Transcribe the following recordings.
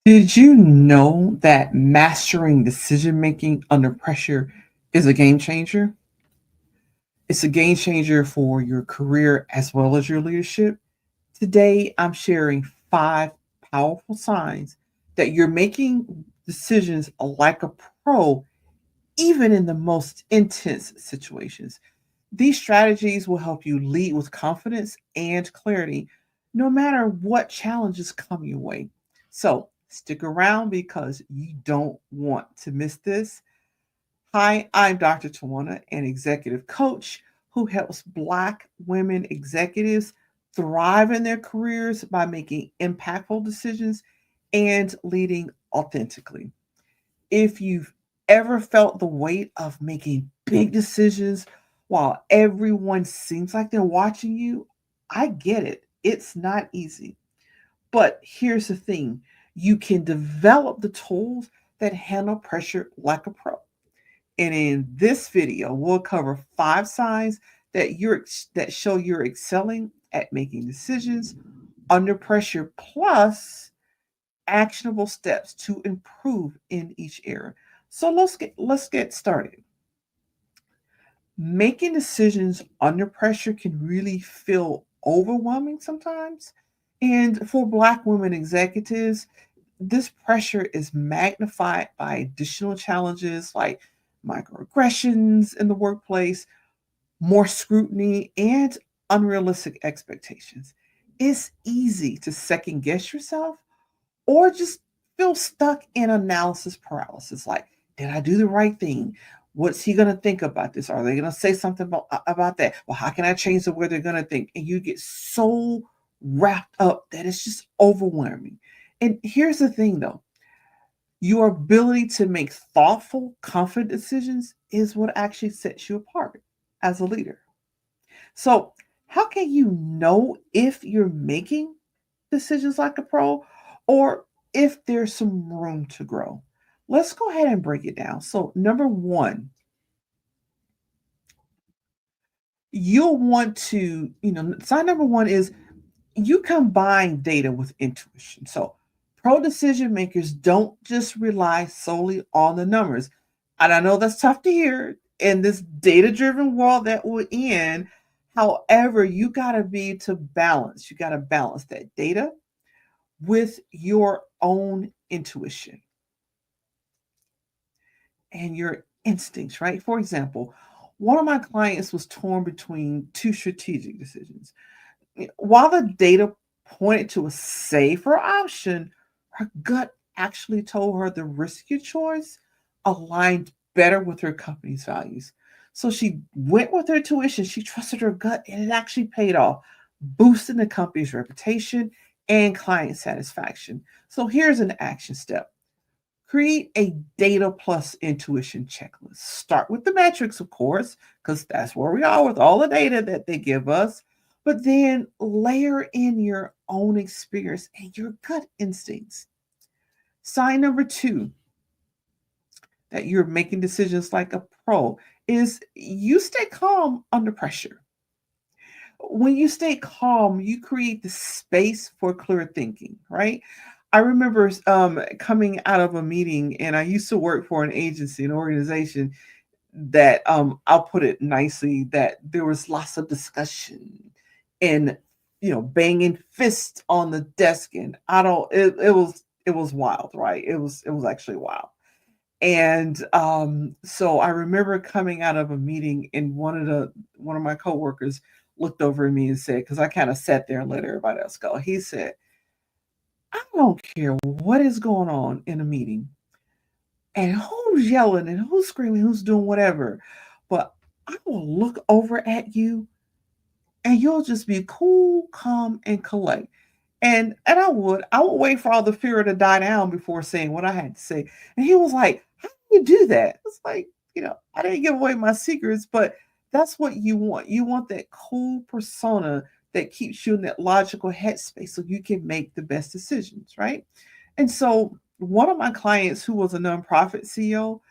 Did you know that mastering decision making under pressure is a game changer? It's a game changer for your career as well as your leadership. Today, I'm sharing 5 powerful signs that you're making decisions like a pro, even in the most intense situations. These strategies will help you lead with confidence and clarity, no matter what challenges come your way. So, stick around because you don't want to miss this. Hi, I'm Dr. Twanna, an executive coach who helps Black women executives thrive in their careers by making impactful decisions and leading authentically. If you've ever felt the weight of making big decisions while everyone seems like they're watching you, I get it. It's not easy. But here's the thing, you can develop the tools that handle pressure like a pro. And in this video, we'll cover 5 signs that show you're excelling at making decisions under pressure, plus actionable steps to improve in each area. So let's get started. Making decisions under pressure can really feel overwhelming sometimes. And for Black women executives, this pressure is magnified by additional challenges like microaggressions in the workplace, more scrutiny, and unrealistic expectations. It's easy to second guess yourself or just feel stuck in analysis paralysis. Like, did I do the right thing? What's he going to think about this? Are they going to say something about that? Well, how can I change the way they're going to think? And you get so wrapped up that it's just overwhelming. And here's the thing though, your ability to make thoughtful, confident decisions is what actually sets you apart as a leader. So, how can you know if you're making decisions like a pro or if there's some room to grow? Let's go ahead and break it down. So, number one, you'll want to, sign number one is you combine data with intuition. So, pro decision makers don't just rely solely on the numbers. And I know that's tough to hear in this data driven world that we're in. However, you got to be to balance. You got to balance that data with your own intuition and your instincts, right? For example, one of my clients was torn between 2 strategic decisions. While the data pointed to a safer option, her gut actually told her the riskier choice aligned better with her company's values. So she went with her intuition, she trusted her gut, and it actually paid off, boosting the company's reputation and client satisfaction. So here's an action step. Create a data plus intuition checklist. Start with the metrics, of course, because that's where we are with all the data that they give us. But then layer in your own experience and your gut instincts. Sign number two that you're making decisions like a pro is you stay calm under pressure. When you stay calm, you create the space for clear thinking, right? I remember coming out of a meeting, and I used to work for an agency, an organization that I'll put it nicely, that there was lots of discussion and banging fists on the desk, and I don't. It was wild, right? It was actually wild. And so I remember coming out of a meeting, and one of my coworkers looked over at me and said, because I kind of sat there and let everybody else go. He said, "I don't care what is going on in a meeting and who's yelling and who's screaming, who's doing whatever, but I will look over at you and you'll just be cool, calm, and collect." And I would wait for all the fear to die down before saying what I had to say. And he was like, "How do you do that?" It's like, I didn't give away my secrets, but that's what you want. You want that cool persona that keeps you in that logical headspace so you can make the best decisions, right? And so one of my clients who was a nonprofit CEO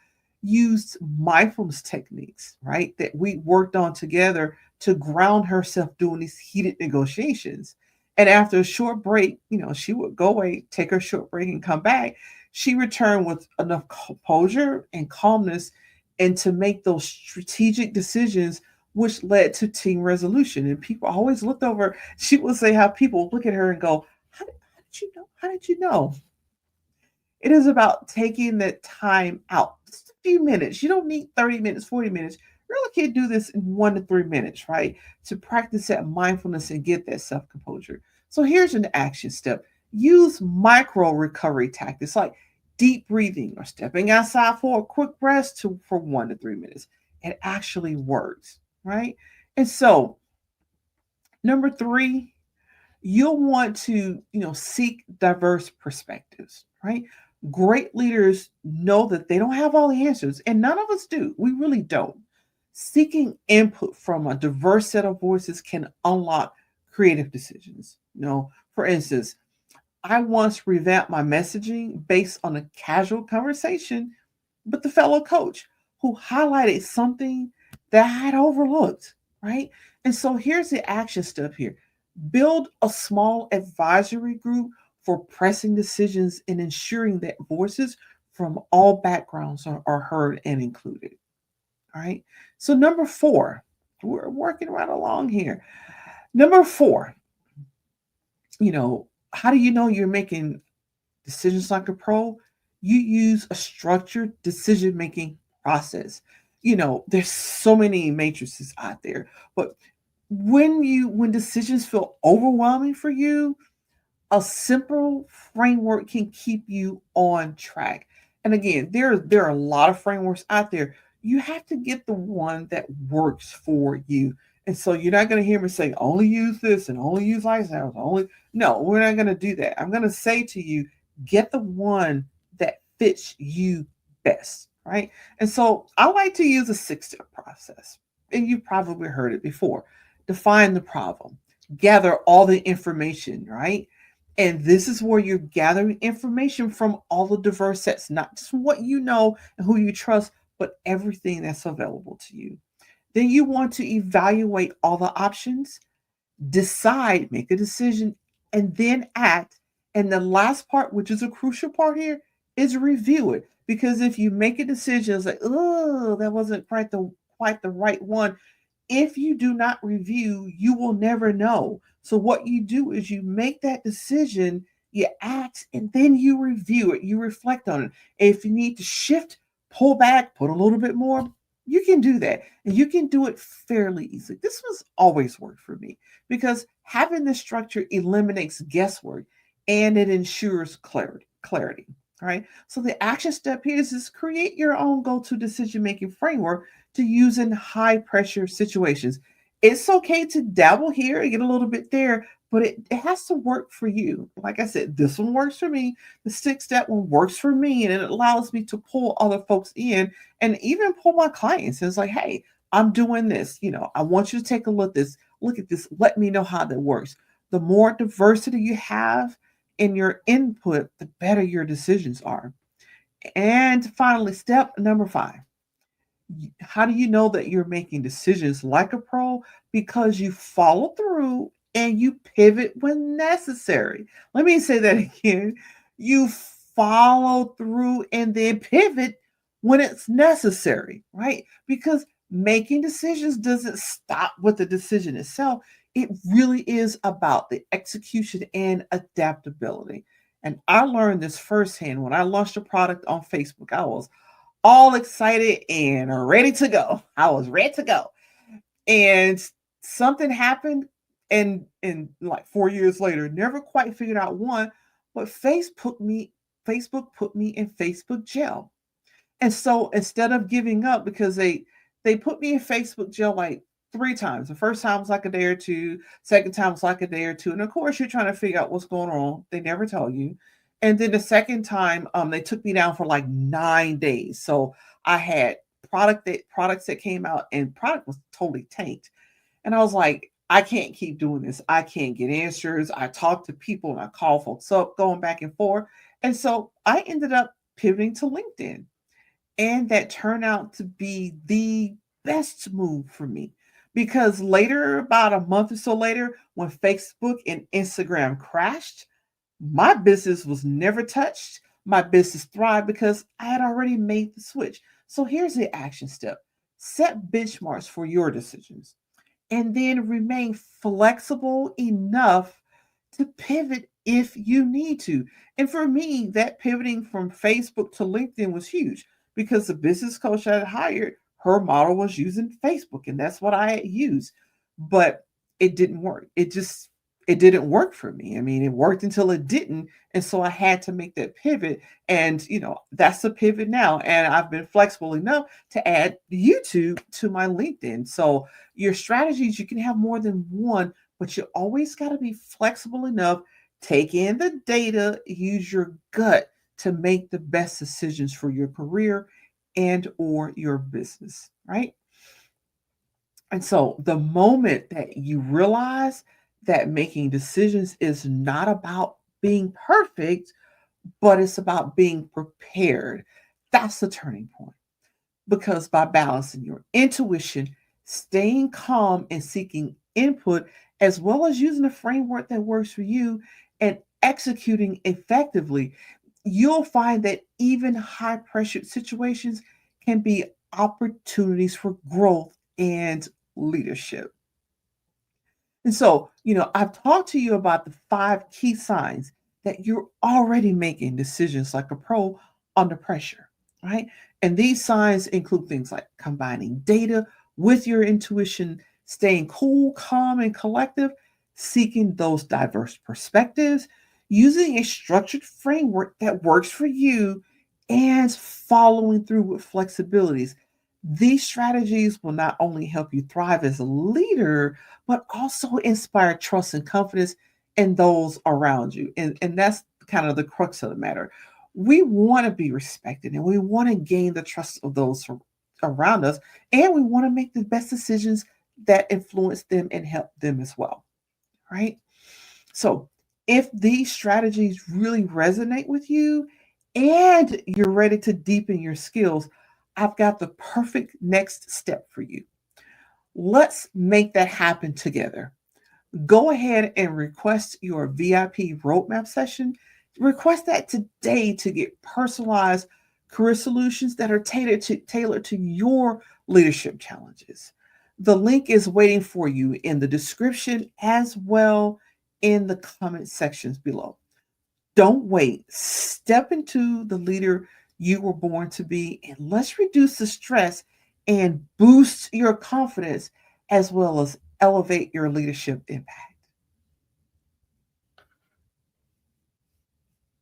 used mindfulness techniques, right? That we worked on together to ground herself during these heated negotiations. And after a short break, she would go away, take her short break, and come back. She returned with enough composure and calmness and to make those strategic decisions, which led to team resolution. And people always looked over. She would say how people look at her and go, how did you know? How did you know? It is about taking that time out. Just a few minutes. You don't need 30 minutes, 40 minutes. You really can't do this in 1 to 3 minutes, right? To practice that mindfulness and get that self composure. So here's an action step. Use micro recovery tactics like deep breathing or stepping outside for a quick rest for 1 to 3 minutes. It actually works, right? And so, number three, you'll want to seek diverse perspectives, right? Great leaders know that they don't have all the answers, and none of us do. We really don't. Seeking input from a diverse set of voices can unlock creative decisions. For instance, I once revamped my messaging based on a casual conversation with the fellow coach who highlighted something that I had overlooked, right? And so here's the action step here. Build a small advisory group for pressing decisions and ensuring that voices from all backgrounds are heard and included. All right. So, number four, we're working right along here. Number four, how do you know you're making decisions like a pro? You use a structured decision making process. There's so many matrices out there, but when decisions feel overwhelming for you, a simple framework can keep you on track. And again, there are a lot of frameworks out there. You have to get the one that works for you. And so you're not going to hear me say only use this and only use Eisenhower. Only no, we're not going to do that. I'm going to say to you, get the one that fits you best, right? And so I like to use a 6 step process. And you've probably heard it before. Define the problem, gather all the information, right? And this is where you're gathering information from all the diverse sets, not just what you know and who you trust, but everything that's available to you. Then you want to evaluate all the options, decide, make a decision, and then act. And the last part, which is a crucial part here, is review it. Because if you make a decision, it's like, oh, that wasn't quite the right one. If you do not review, you will never know. So what you do is you make that decision, you act, and then you review it. You reflect on it. If you need to shift, pull back, put a little bit more, you can do that. And you can do it fairly easily. This was always worked for me because having this structure eliminates guesswork and it ensures clarity. All right. So the action step here is create your own go-to decision-making framework to use in high pressure situations. It's okay to dabble here and get a little bit there, but it has to work for you. Like I said, this one works for me. The 6 step one works for me, and it allows me to pull other folks in and even pull my clients. And it's like, hey, I'm doing this. I want you to take a look at this. Let me know how that works. The more diversity you have in your input, the better your decisions are. And finally, step number 5. How do you know that you're making decisions like a pro? Because you follow through and you pivot when necessary. Let me say that again. You follow through and then pivot when it's necessary, right? Because making decisions doesn't stop with the decision itself. It really is about the execution and adaptability. And I learned this firsthand when I launched a product on Facebook. I was all excited and ready to go. I was ready to go. And something happened and like 4 years later, never quite figured out one, but Facebook put me in Facebook jail. And so instead of giving up, because they put me in Facebook jail like 3 times. The first time was like a day or two, second time was like a day or two. And of course, you're trying to figure out what's going on. They never tell you. And then the second time, they took me down for like 9 days. So I had products that came out, and product was totally tanked. And I was like, I can't keep doing this. I can't get answers. I talk to people and I call folks up, going back and forth. And so I ended up pivoting to LinkedIn. And that turned out to be the best move for me Because later, about a month or so later, when Facebook and Instagram crashed, my business was never touched. My business thrived because I had already made the switch. So here's the action step: set benchmarks for your decisions and then remain flexible enough to pivot if you need to. And for me, that pivoting from Facebook to LinkedIn was huge because the business coach I had hired, her model was using Facebook, and that's what I had used. But it didn't work. It didn't work for me. I mean, it worked until it didn't. And so I had to make that pivot. And, that's the pivot now. And I've been flexible enough to add YouTube to my LinkedIn. So your strategies, you can have more than one, but you always got to be flexible enough, take in the data, use your gut to make the best decisions for your career and or your business, right? And so the moment that you realize that making decisions is not about being perfect, but it's about being prepared, that's the turning point. Because by balancing your intuition, staying calm, and seeking input, as well as using a framework that works for you and executing effectively, you'll find that even high pressure situations can be opportunities for growth and leadership. And so, I've talked to you about the five key signs that you're already making decisions like a pro under pressure, right? And these signs include things like combining data with your intuition, staying cool, calm, and collective, seeking those diverse perspectives, using a structured framework that works for you, and following through with flexibilities. These strategies will not only help you thrive as a leader, but also inspire trust and confidence in those around you. And that's kind of the crux of the matter. We want to be respected and we want to gain the trust of those around us, and we want to make the best decisions that influence them and help them as well, right? So, if these strategies really resonate with you and you're ready to deepen your skills, I've got the perfect next step for you. Let's make that happen together. Go ahead and request your VIP roadmap session. Request that today to get personalized career solutions that are tailored to your leadership challenges. The link is waiting for you in the description as well in the comment sections below. Don't wait. Step into the leader you were born to be, and let's reduce the stress and boost your confidence as well as elevate your leadership impact.